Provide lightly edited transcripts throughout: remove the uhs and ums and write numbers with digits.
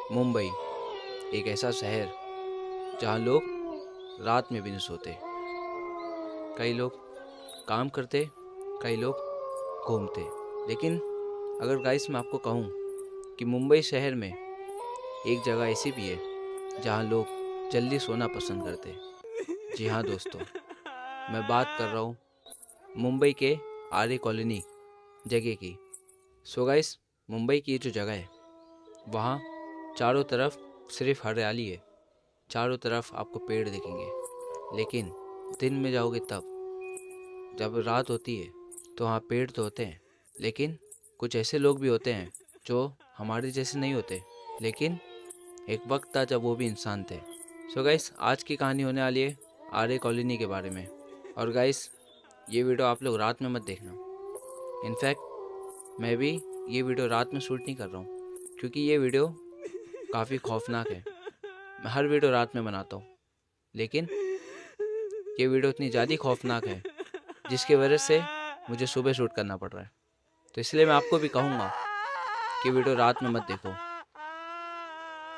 मुंबई एक ऐसा शहर जहाँ लोग रात में भी नहीं सोते। कई लोग काम करते, कई लोग घूमते। लेकिन अगर गाइस मैं आपको कहूँ कि मुंबई शहर में एक जगह ऐसी भी है जहाँ लोग जल्दी सोना पसंद करते। जी हाँ दोस्तों, मैं बात कर रहा हूँ मुंबई के आर्य कॉलोनी जगह की। सो गाइस, मुंबई की ये जो जगह है वहाँ चारों तरफ सिर्फ हरियाली है। चारों तरफ आपको पेड़ दिखेंगे। लेकिन दिन में जाओगे तब, जब रात होती है, तो वहाँ पेड़ तो होते हैं, लेकिन कुछ ऐसे लोग भी होते हैं जो हमारे जैसे नहीं होते। लेकिन एक वक्त था जब वो भी इंसान थे। सो गाइस, आज की कहानी होने वाली है आर्य कॉलोनी के बारे में। और गाइस, ये वीडियो आप लोग रात में मत देखना। इनफैक्ट मैं भी ये वीडियो रात में शूट नहीं कर रहा हूँ, क्योंकि ये वीडियो काफ़ी खौफनाक है। मैं हर वीडियो रात में बनाता हूँ, लेकिन ये वीडियो इतनी ज़्यादा खौफनाक है जिसकी वजह से मुझे सुबह शूट करना पड़ रहा है। तो इसलिए मैं आपको भी कहूँगा कि वीडियो रात में मत देखो।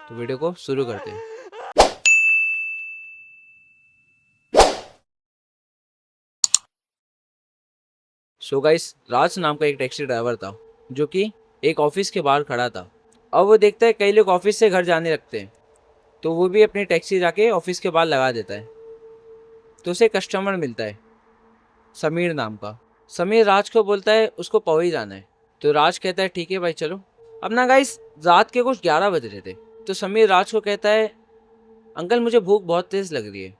तो वीडियो को शुरू करते हैं। सो गाइस, राज नाम का एक टैक्सी ड्राइवर था जो कि एक ऑफिस के बाहर खड़ा था। अब वो देखता है कई लोग ऑफिस से घर जाने लगते हैं, तो वो भी अपनी टैक्सी जाके ऑफिस के बाहर लगा देता है। तो उसे कस्टमर मिलता है समीर नाम का। समीर राज को बोलता है उसको पवई जाना है। तो राज कहता है ठीक है भाई चलो। अब ना गाइस, रात के कुछ 11 बज रहे थे। तो समीर राज को कहता है अंकल, मुझे भूख बहुत तेज लग रही है,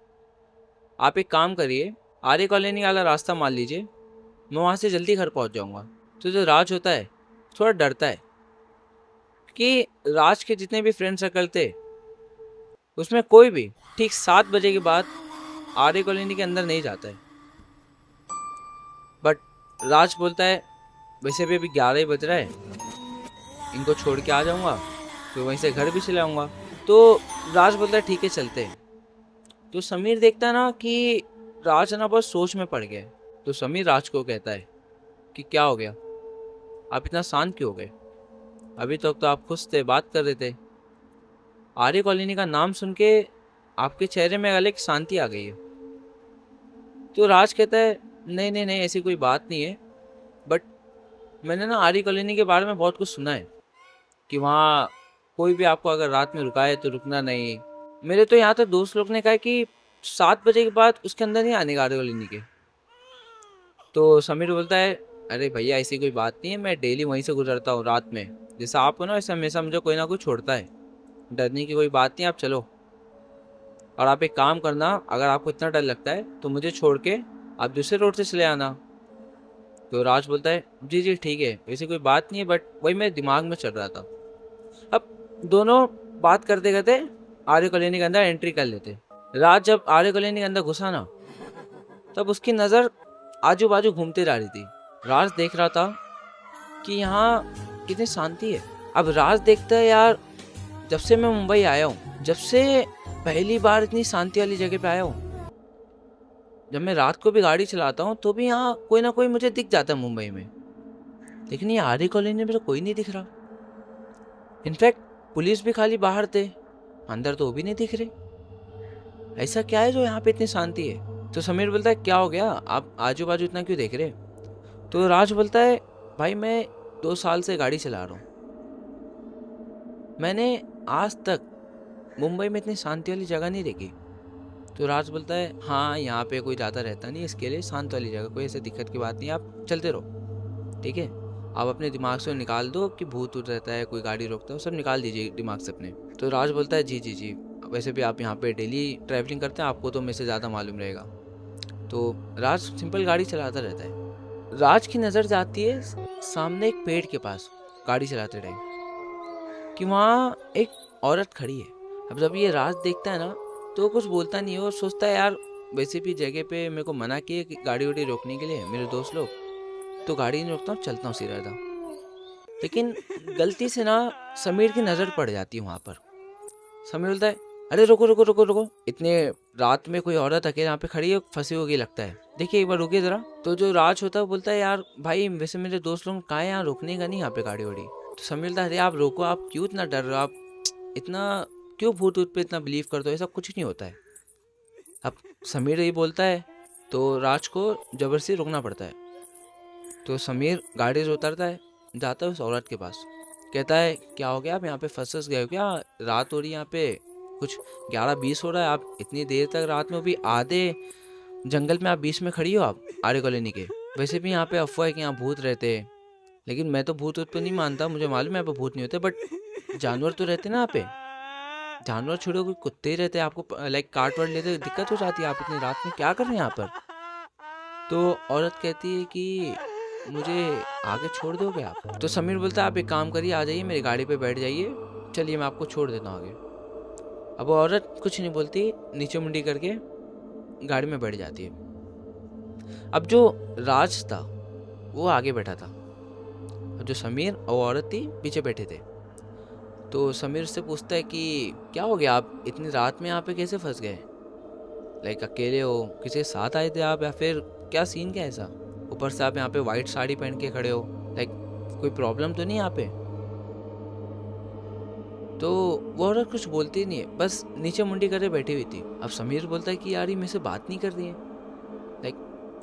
आप एक काम करिए, आर्य कॉलोनी वाला रास्ता मान लीजिए, मैं वहाँ से जल्दी घर पहुँच जाऊँगा। तो जो राज होता है थोड़ा डरता है कि राज के जितने भी फ्रेंड सर्कल थे उसमें कोई भी ठीक 7 बजे के बाद आर्य कॉलोनी के अंदर नहीं जाता है। बट राज बोलता है वैसे भी अभी 11 ही बज रहा है, इनको छोड़ के आ जाऊँगा, फिर वहीं से घर भी चले आऊँगा। तो राज बोलता है ठीक है चलते हैं। तो समीर देखता है ना कि राज ना बहुत सोच में पड़ गया है। तो समीर राज को कहता है कि क्या हो गया, आप इतना शांत क्यों हो गए? अभी तक तो आप खुश थे, बात कर रहे थे। आर्य कॉलोनी का नाम सुन के आपके चेहरे में अलग शांति आ गई है। तो राज कहता है नहीं नहीं नहीं, ऐसी कोई बात नहीं है, बट मैंने ना आर्य कॉलोनी के बारे में बहुत कुछ सुना है कि वहाँ कोई भी आपको अगर रात में रुकाए तो रुकना नहीं। मेरे तो यहाँ तक दोस्त लोग ने कहा कि 7 बजे के बाद उसके अंदर नहीं आने का आर्य कॉलोनी के। तो समीर बोलता है अरे भैया ऐसी कोई बात नहीं है, मैं डेली वहीं से गुजरता हूँ रात में, जैसा आप हो ना वैसे हमेशा मुझे कोई ना कोई छोड़ता है, डरने की कोई बात नहीं, आप चलो। और आप एक काम करना, अगर आपको इतना डर लगता है तो मुझे छोड़ के आप दूसरे रोड से चले आना। तो राज बोलता है जी जी ठीक है, वैसे कोई बात नहीं है, बट वही मेरे दिमाग में चल रहा था। अब दोनों बात करते करते आर्य कॉलोनी के अंदर एंट्री कर लेते। राज जब आर्य कॉलोनी के अंदर घुसा ना, तब उसकी नज़र आजू बाजू घूमते रह रही थी। राज देख रहा था कि यहाँ कितनी शांति है। अब राज देखता है यार, जब से मैं मुंबई आया हूँ, जब से पहली बार इतनी शांति वाली जगह पे आया हूँ। जब मैं रात को भी गाड़ी चलाता हूँ तो भी यहाँ कोई ना कोई मुझे दिख जाता है मुंबई में, लेकिन ये आर्य कॉलोनी में तो कोई नहीं दिख रहा। इनफैक्ट पुलिस भी खाली बाहर थे, अंदर तो वो भी नहीं दिख रहे। ऐसा क्या है जो यहाँ पे इतनी शांति है? तो समीर बोलता है क्या हो गया, आप आजू बाजू इतना क्यों देख रहे? तो राज बोलता है भाई मैं 2 साल से गाड़ी चला रहा हूँ, मैंने आज तक मुंबई में इतनी शांति वाली जगह नहीं देखी। तो राज बोलता है हाँ, यहाँ पे कोई ज़्यादा रहता नहीं, इसके लिए शांत वाली जगह, कोई ऐसी दिक्कत की बात नहीं, आप चलते रहो ठीक है। आप अपने दिमाग से निकाल दो कि भूत उत रहता है, कोई गाड़ी रोकता है, सब निकाल दीजिए दिमाग से अपने। तो राज बोलता है जी जी जी, वैसे भी आप यहाँ पे डेली ट्रैवलिंग करते हैं, आपको तो मेरे से ज़्यादा मालूम रहेगा। तो राज सिंपल गाड़ी चलाता रहता है। राज की नज़र जाती है सामने एक पेड़ के पास गाड़ी चलाते टाइम, कि वहाँ एक औरत खड़ी है। अब जब ये राज देखता है ना, तो कुछ बोलता नहीं है और सोचता है यार वैसे भी जगह पे मेरे को मना किए कि गाड़ी वाड़ी रोकने के लिए मेरे दोस्त लोग, तो गाड़ी नहीं रोकता हूँ, चलता हूँ सीधा। लेकिन गलती से ना समीर की नज़र पड़ जाती है वहाँ पर। समीर बोलता है अरे रुको रुको रुको रुको, इतने रात में कोई औरत अकेले यहाँ पे खड़ी है, फंसी होगी लगता है, देखिए एक बार रुकिए ज़रा। तो जो राज होता है बोलता है यार भाई वैसे मेरे दोस्त लोग कहा है यहाँ रोकने का नहीं, यहाँ पे गाड़ी वाड़ी। तो समीर बोलता है अरे आप रोको, आप क्यों इतना डर रहे हो, आप इतना क्यों भूत ऊत पे इतना बिलीव करते हो, ऐसा कुछ नहीं होता है। अब समीर ये बोलता है तो राज को जबरदस्ती रुकना पड़ता है। तो समीर गाड़ी से उतरता है, जाता है उस औरत के पास, कहता है क्या हो गया, आप यहाँ पे फंस गए हो क्या, रात हो रही है यहाँ पे, कुछ 11-20 हो रहा है, आप इतनी देर तक रात में भी आधे जंगल में आप बीच में खड़ी हो, आप आर्य कॉलोनी के। वैसे भी यहाँ पे अफवाह है कि यहाँ भूत रहते हैं, लेकिन मैं तो भूत ऊत पे नहीं मानता, मुझे मालूम है यहाँ पे भूत नहीं होते, बट जानवर तो रहते ना यहाँ पे, जानवर छोड़ो कोई कुत्ते ही रहते हैं, आपको लाइक काट वाट लेते दिक्कत हो जाती है, आप इतनी रात में क्या कर रहे हैं यहाँ पर। तो औरत कहती है कि मुझे आगे छोड़ दोगे आप। तो समीर बोलता है आप एक काम करिए, आ जाइए मेरी गाड़ी पे बैठ जाइए, चलिए मैं आपको छोड़ देता हूँ आगे। अब वो औरत कुछ नहीं बोलती, नीचे मुंडी करके गाड़ी में बैठ जाती है। अब जो राज था वो आगे बैठा था, और जो समीर और औरत थी पीछे बैठे थे। तो समीर से पूछता है कि क्या हो गया, आप इतनी रात में यहाँ पे कैसे फंस गए, लाइक अकेले हो, किसी के साथ आए थे आप, या फिर क्या सीन क्या है ऐसा, ऊपर से आप यहाँ पे वाइट साड़ी पहन के खड़े हो, लाइक कोई प्रॉब्लम तो नहीं यहाँ पे। तो वो औरत कुछ बोलती नहीं है, बस नीचे मुंडी करे बैठी हुई थी। अब समीर बोलता है कि यार ये मेरे से बात नहीं कर रही है, लाइक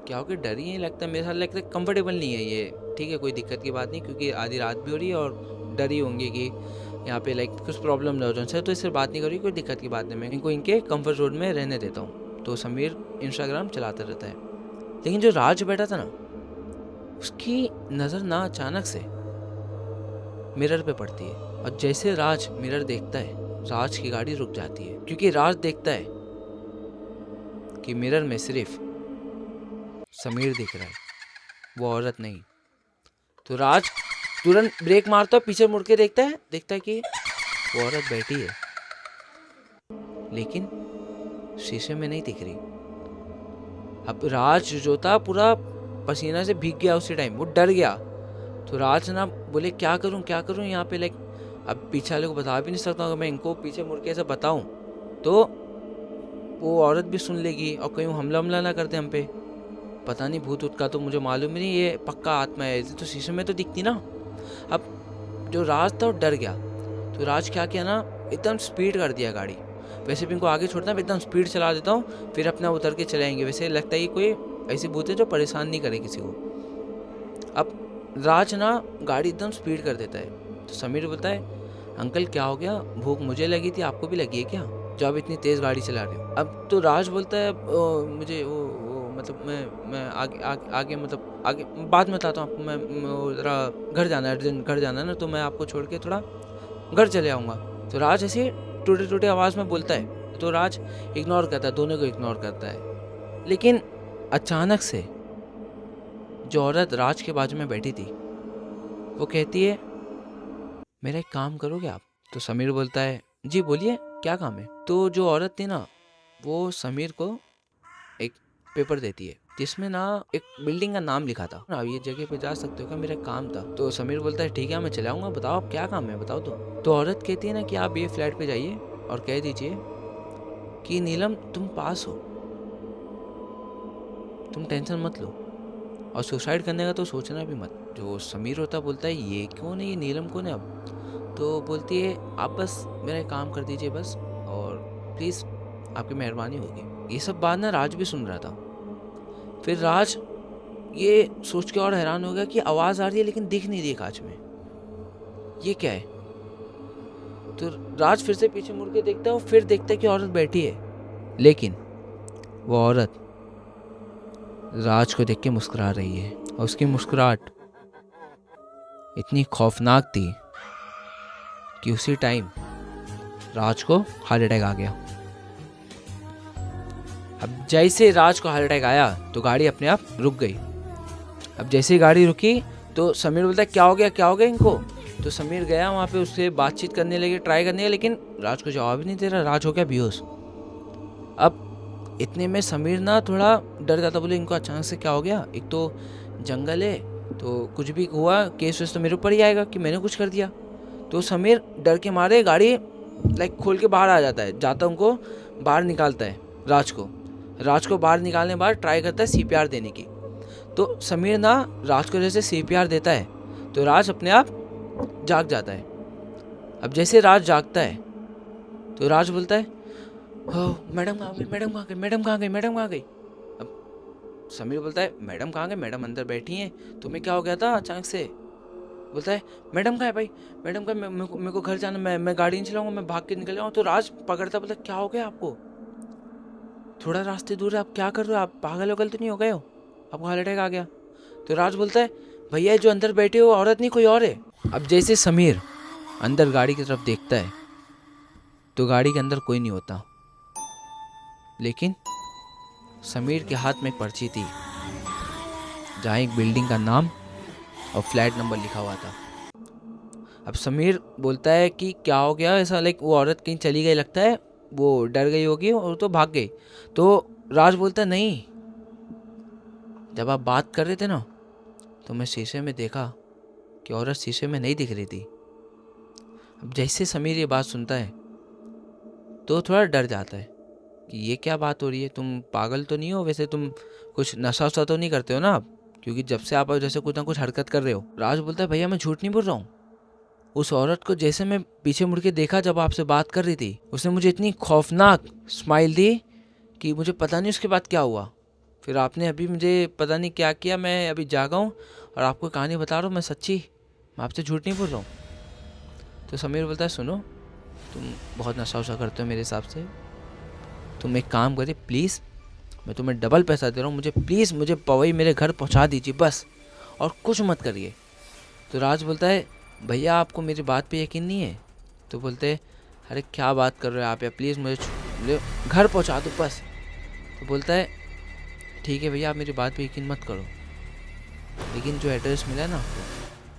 क्या हो गया, डरी है लगता है, मेरे साथ लगता है कंफर्टेबल नहीं है ये। ठीक है कोई दिक्कत की बात नहीं, क्योंकि आधी रात भी हो रही है और डरी होंगी कि यहाँ पे लाइक कुछ प्रॉब्लम ना हो जाए, तो इससे बात नहीं करी, कोई दिक्कत की बात नहीं, मैं इनको इनके कंफर्ट जोन में रहने देता हूँ। तो समीर इंस्टाग्राम चलाता रहता है। लेकिन जो राज बैठा था ना, उसकी नज़र ना अचानक से मिरर पे पड़ती है, और जैसे राज मिरर देखता है, राज की गाड़ी रुक जाती है, क्योंकि राज देखता है कि मिरर में सिर्फ समीर दिख रहा है, वो औरत नहीं। तो राज तुरंत ब्रेक मारता है, पीछे मुड़ के देखता है कि वो औरत बैठी है, लेकिन शीशे में नहीं दिख रही। अब राज जो था पूरा पसीना से भीग गया, उसी टाइम वो डर गया। तो राज ना बोले क्या करूं यहाँ पे, लाइक अब पीछे वाले को बता भी नहीं सकता, अगर मैं इनको पीछे मुड़ के ऐसा बताऊं तो वो औरत भी सुन लेगी और कहीं हमला ना करते हम पे। पता नहीं भूत ऊत का तो मुझे मालूम ही नहीं, ये पक्का आत्मा है, तो शीशे में तो दिखती ना। अब जो राज था वो डर गया, तो राज क्या किया ना, एकदम स्पीड कर दिया गाड़ी। वैसे भी इनको आगे छोड़ता है, एकदम स्पीड चला देता हूँ, फिर अपना उतर के चले आएंगे। वैसे लगता है कि कोई ऐसी भूत है जो परेशान नहीं करे किसी को। अब राज ना गाड़ी एकदम स्पीड कर देता है। तो समीर बोलता है अंकल क्या हो गया, भूख मुझे लगी थी, आपको भी लगी है क्या, जो आप इतनी तेज़ गाड़ी चला रहे हो। अब तो राज बोलता है मुझे वो मतलब मैं आगे मतलब आगे बाद में बताता हूँ आपको, मैं ज़रा घर जाना है, अर्जेंट घर जाना है ना, तो मैं आपको छोड़ के थोड़ा घर चले आऊँगा। तो राज ऐसे टूटे आवाज़ में बोलता है। तो राज इग्नोर करता है, दोनों को इग्नोर करता है। लेकिन अचानक से जो औरत राज के बाजू में बैठी थी वो कहती है मेरा एक काम करोगे आप। तो समीर बोलता है जी बोलिए क्या काम है। तो जो औरत थी ना वो समीर को एक पेपर देती है जिसमें ना एक बिल्डिंग का नाम लिखा था, आप ये जगह पे जा सकते हो क्या, मेरा काम था। तो समीर बोलता है ठीक है मैं चलाऊंगा, बताओ आप क्या काम है बताओ। तो औरत कहती है ना कि आप ये फ्लैट पे जाइए और कह दीजिए कि नीलम तुम पास हो, तुम टेंशन मत लो, और सुसाइड करने का तो सोचना भी मत। जो समीर होता बोलता है ये क्यों नहीं, ये नीलम कौन है अब। तो बोलती है आप बस मेरा एक काम कर दीजिए बस, और प्लीज़ आपकी मेहरबानी होगी। ये सब बात ना राज भी सुन रहा था। फिर राज ये सोच के और हैरान हो गया कि आवाज़ आ रही है लेकिन दिख नहीं रही कांच में, ये क्या है। तो राज फिर से पीछे मुड़ के देखता है और फिर देखता है कि औरत बैठी है, लेकिन वो औरत राज को देख के मुस्कुरा रही है, और उसकी मुस्कुराहट इतनी खौफनाक थी कि उसी टाइम राज को हार्ट अटैक आ गया। अब जैसे राज को हार्ट अटैक आया तो गाड़ी अपने आप रुक गई। अब जैसे ही गाड़ी रुकी तो समीर बोलता है क्या हो गया इनको। तो समीर गया वहाँ पे, उससे बातचीत करने लगे, ट्राई करने लगे, लेकिन राज को जवाब ही नहीं दे रहा। राज हो गया बेहोश। अब इतने में समीर ना थोड़ा डर जाता, बोले इनको अचानक से क्या हो गया, एक तो जंगल है तो कुछ भी हुआ केस वेस तो मेरे ऊपर ही आएगा कि मैंने कुछ कर दिया। तो समीर डर के मारे गाड़ी लाइक खोल के बाहर आ जाता है, जाता उनको बाहर निकालता है। राज को बाहर निकालने के बाद ट्राई करता है CPR देने की। तो समीर ना राज को जैसे CPR देता है तो राज अपने आप जाग जाता है। अब जैसे राज जागता है तो राज बोलता है मैडम कहाँ गई, मैडम कहाँ गई, मैडम कहाँ गई, मैडम कहाँ गई। अब समीर बोलता है मैडम कहाँ गए, मैडम अंदर बैठी हैं, तुम्हें क्या हो गया था अचानक से। बोलता है मैडम कहाँ है भाई, मैडम का मेरे को घर जाना, मैं गाड़ी नहीं चलाऊंगा, मैं भाग के निकल जाऊँ। तो राज पकड़ता, बोलता क्या हो गया आपको, थोड़ा रास्ते दूर है, आप क्या कर रहे हो, आप पागल वगल तो नहीं हो गए हो, आपको हार्ट अटैक आ गया। तो राज बोलता है भैया जो अंदर बैठे हो औरत नहीं कोई और है। अब जैसे समीर अंदर गाड़ी की तरफ देखता है तो गाड़ी के अंदर कोई नहीं होता, लेकिन समीर के हाथ में एक पर्ची थी जहाँ एक बिल्डिंग का नाम और फ्लैट नंबर लिखा हुआ था। अब समीर बोलता है कि क्या हो गया ऐसा, लाइक वो औरत कहीं चली गई लगता है, वो डर गई होगी और तो भाग गई। तो राज बोलता है नहीं, जब आप बात कर रहे थे ना तो मैं शीशे में देखा कि औरत शीशे में नहीं दिख रही थी। अब जैसे समीर ये बात सुनता है तो थोड़ा डर जाता है कि ये क्या बात हो रही है, तुम पागल तो नहीं हो, वैसे तुम कुछ नशा वशा तो नहीं करते हो ना आप, क्योंकि जब से आप जैसे कुछ ना कुछ हरकत कर रहे हो। राज बोलता है भैया मैं झूठ नहीं बोल रहा हूँ, उस औरत को जैसे मैं पीछे मुड़ के देखा जब आपसे बात कर रही थी, उसने मुझे इतनी खौफनाक स्माइल दी कि मुझे पता नहीं उसके बाद क्या हुआ। फिर आपने अभी मुझे पता नहीं क्या किया, मैं अभी जागा हूँ और आपको कहानी बता रहा हूँ, मैं सच्ची, मैं आपसे झूठ नहीं बोल रहा हूँ। तो समीर बोलता है सुनो, तुम बहुत नशा वशा करते हो मेरे हिसाब से, तुम एक काम करिए प्लीज़, मैं तुम्हें डबल पैसा दे रहा हूँ, मुझे प्लीज़ मुझे पवई मेरे घर पहुँचा दीजिए बस, और कुछ मत करिए। तो राज बोलता है भैया आपको मेरी बात पे यकीन नहीं है। तो बोलते हैं अरे क्या बात कर रहे हो आप, या प्लीज़ मुझे घर पहुँचा दो बस। तो बोलता है ठीक है भैया आप मेरी बात पे यकीन मत करो, लेकिन जो एड्रेस मिला ना आपको,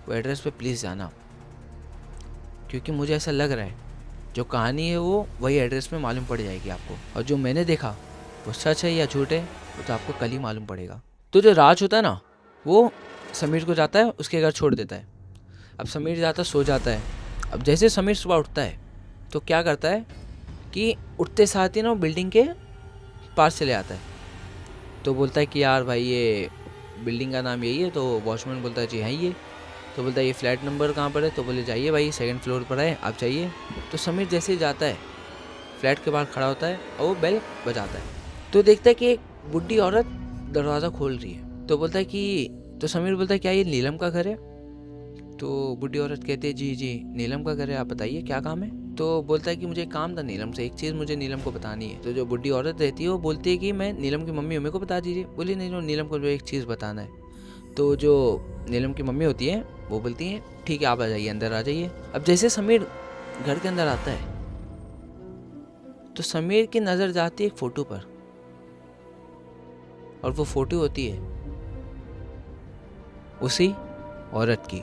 वो एड्रेस पे प्लीज़ जाना, क्योंकि मुझे ऐसा लग रहा है जो कहानी है वो वही एड्रेस में मालूम पड़ जाएगी आपको, और जो मैंने देखा वो सच है या झूठ है वो तो आपको कल ही मालूम पड़ेगा। तो जो राज होता है ना वो समीर को जाता है उसके घर छोड़ देता है। अब समीर जाता सो जाता है। अब जैसे समीर सुबह उठता है तो क्या करता है कि उठते साथ ही ना वो बिल्डिंग के पास चले आता है। तो बोलता है कि यार भाई ये बिल्डिंग का नाम यही है। तो वॉचमैन बोलता है जी हाँ ये। तो बोलता है ये फ्लैट नंबर कहाँ पर है। तो बोले जाइए भाई सेकंड फ्लोर पर है आप जाइए। तो समीर जैसे ही जाता है फ्लैट के बाहर खड़ा होता है और वो बेल बजाता है। तो देखता है कि एक बुढ़ी औरत दरवाज़ा खोल रही है। तो बोलता है कि तो समीर बोलता है क्या ये नीलम का घर है। तो बुढ़ी औरत कहती है जी जी नीलम का घर है, आप बताइए क्या काम है। तो बोलता है कि मुझे काम था नीलम से, एक चीज़ मुझे नीलम को बतानी है। तो जो बुढ़ी औरत रहती है वो बोलती है कि मैं नीलम की मम्मी हूँ, मेरे को बता दीजिए। बोली नहीं नीलम को जो एक चीज़ बताना है। तो जो नीलम की मम्मी होती है वो बोलती है ठीक है आप आ जाइए, अंदर आ जाइए। अब जैसे समीर घर के अंदर आता है तो समीर की नज़र जाती है एक फ़ोटो पर, और वो फ़ोटो होती है उसी औरत की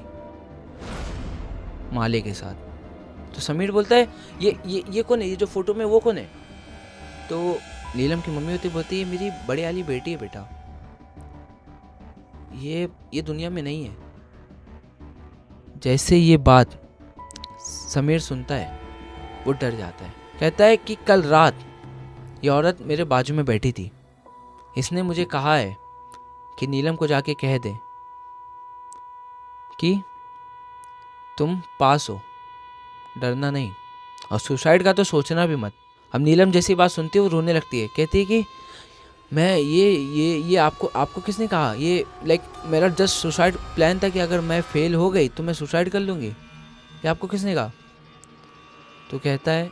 माले के साथ। तो समीर बोलता है ये कौन है, ये जो फोटो में वो कौन है। तो नीलम की मम्मी होती बोलती है मेरी बड़े वाली बेटी है बेटा, ये दुनिया में नहीं है। जैसे ये बात समीर सुनता है वो डर जाता है। कहता है कि कल रात ये औरत मेरे बाजू में बैठी थी, इसने मुझे कहा है कि नीलम को जाके कह दे कि तुम पास हो, डरना नहीं, और सुसाइड का तो सोचना भी मत। अब नीलम जैसी बात सुनती है वो रोने लगती है। कहती है कि मैं ये आपको किसने कहा, ये लाइक मेरा जस्ट सुसाइड प्लान था कि अगर मैं फेल हो गई तो मैं सुसाइड कर लूँगी, ये आपको किसने कहा। तो कहता है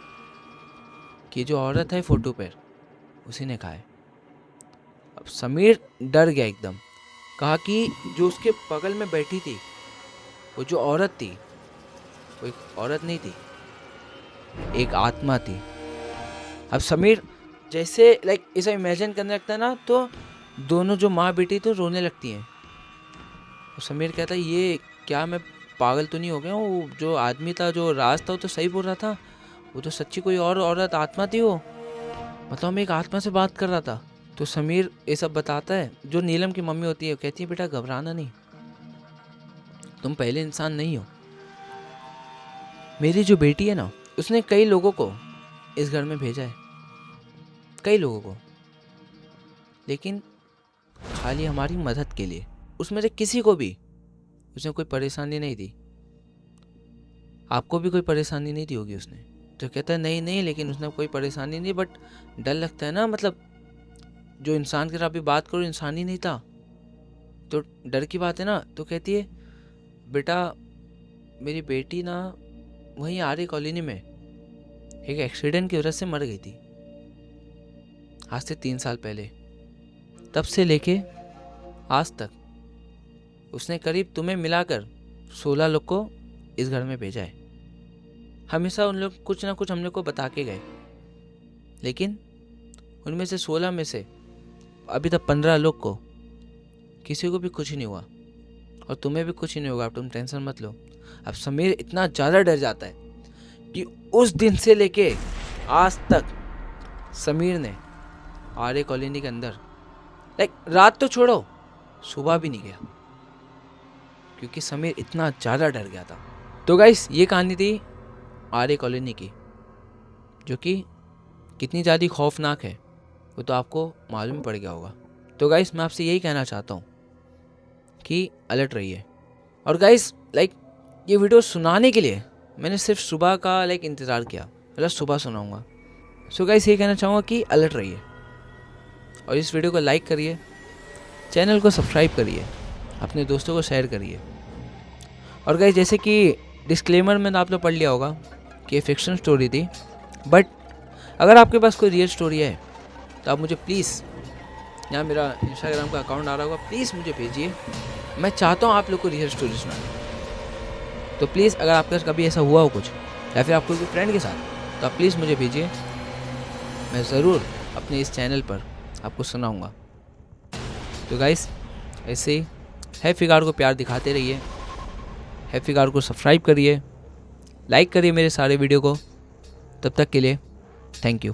कि जो औरत है फोटो पर उसी ने कहा है। अब समीर डर गया एकदम। कहा कि जो उसके बगल में बैठी थी वो जो औरत थी वो एक औरत नहीं थी, एक आत्मा थी। अब समीर जैसे लाइक ऐसा इमेजिन करने लगता है ना तो दोनों जो माँ बेटी तो रोने लगती हैं। तो समीर कहता है ये क्या मैं पागल तो नहीं हो गया हूँ, वो जो आदमी था जो राज था वो तो सही बोल रहा था, वो तो सच्ची कोई और औरत आत्मा थी, वो मतलब मैं एक आत्मा से बात कर रहा था। तो समीर ये सब बताता है। जो नीलम की मम्मी होती है वो कहती है बेटा घबराना नहीं, तुम पहले इंसान नहीं हो। मेरी जो बेटी है ना उसने कई लोगों को इस घर में भेजा है, कई लोगों को, लेकिन खाली हमारी मदद के लिए। उसमें से किसी को भी उसने कोई परेशानी नहीं दी, आपको भी कोई परेशानी नहीं दी होगी उसने। तो कहता है नहीं नहीं, लेकिन उसने कोई परेशानी नहीं, बट डर लगता है ना, मतलब जो इंसान के साथ अभी बात करो इंसान ही नहीं था, तो डर की बात है ना। तो कहती है बेटा मेरी बेटी ना वहीं आर्य कॉलोनी में एक एक्सीडेंट की वजह से मर गई थी, आज से 3 साल पहले। तब से लेके आज तक उसने करीब तुम्हें मिलाकर 16 लोग को इस घर में भेजा है। हमेशा उन लोग कुछ ना कुछ हम लोग को बता के गए, लेकिन उनमें से 16 में से अभी तक 15 लोग को किसी को भी कुछ नहीं हुआ, और तुम्हें भी कुछ नहीं होगा, अब तुम टेंशन मत लो। अब समीर इतना ज़्यादा डर जाता है कि उस दिन से लेके आज तक समीर ने आर्य कॉलोनी के अंदर रात तो छोड़ो, सुबह भी नहीं गया, क्योंकि समीर इतना ज़्यादा डर गया था। तो गाइस ये कहानी थी आर्य कॉलोनी की, जो कि कितनी ज़्यादा खौफनाक है वो तो आपको मालूम पड़ गया होगा। तो गाइस मैं आपसे यही कहना चाहता हूँ कि अलर्ट रहिए। और गाइस ये वीडियो सुनाने के लिए मैंने सिर्फ सुबह का इंतज़ार किया, मतलब सुबह सुनाऊंगा। सो गाइस ये कहना चाहूँगा कि अलर्ट रहिए, और इस वीडियो को लाइक करिए, चैनल को सब्सक्राइब करिए, अपने दोस्तों को शेयर करिए। और गाइस जैसे कि डिस्क्लेमर में आप लोग पढ़ लिया होगा कि ये फिक्शन स्टोरी थी, बट अगर आपके पास कोई रियल स्टोरी है तो आप मुझे प्लीज़, यहाँ मेरा इंस्टाग्राम का अकाउंट आ रहा होगा, प्लीज़ मुझे भेजिए। मैं चाहता हूँ आप लोग को रियल स्टोरी सुनाए। तो प्लीज़ अगर आपके साथ कभी ऐसा हुआ हो कुछ, या फिर आपको कोई फ्रेंड के साथ, तो आप प्लीज़ मुझे भेजिए, मैं ज़रूर अपने इस चैनल पर आपको सुनाऊँगा। तो गाइस ऐसे ही है फिगार को प्यार दिखाते रहिए, है फिगार को सब्सक्राइब करिए, लाइक करिए मेरे सारे वीडियो को। तब तक के लिए थैंक यू।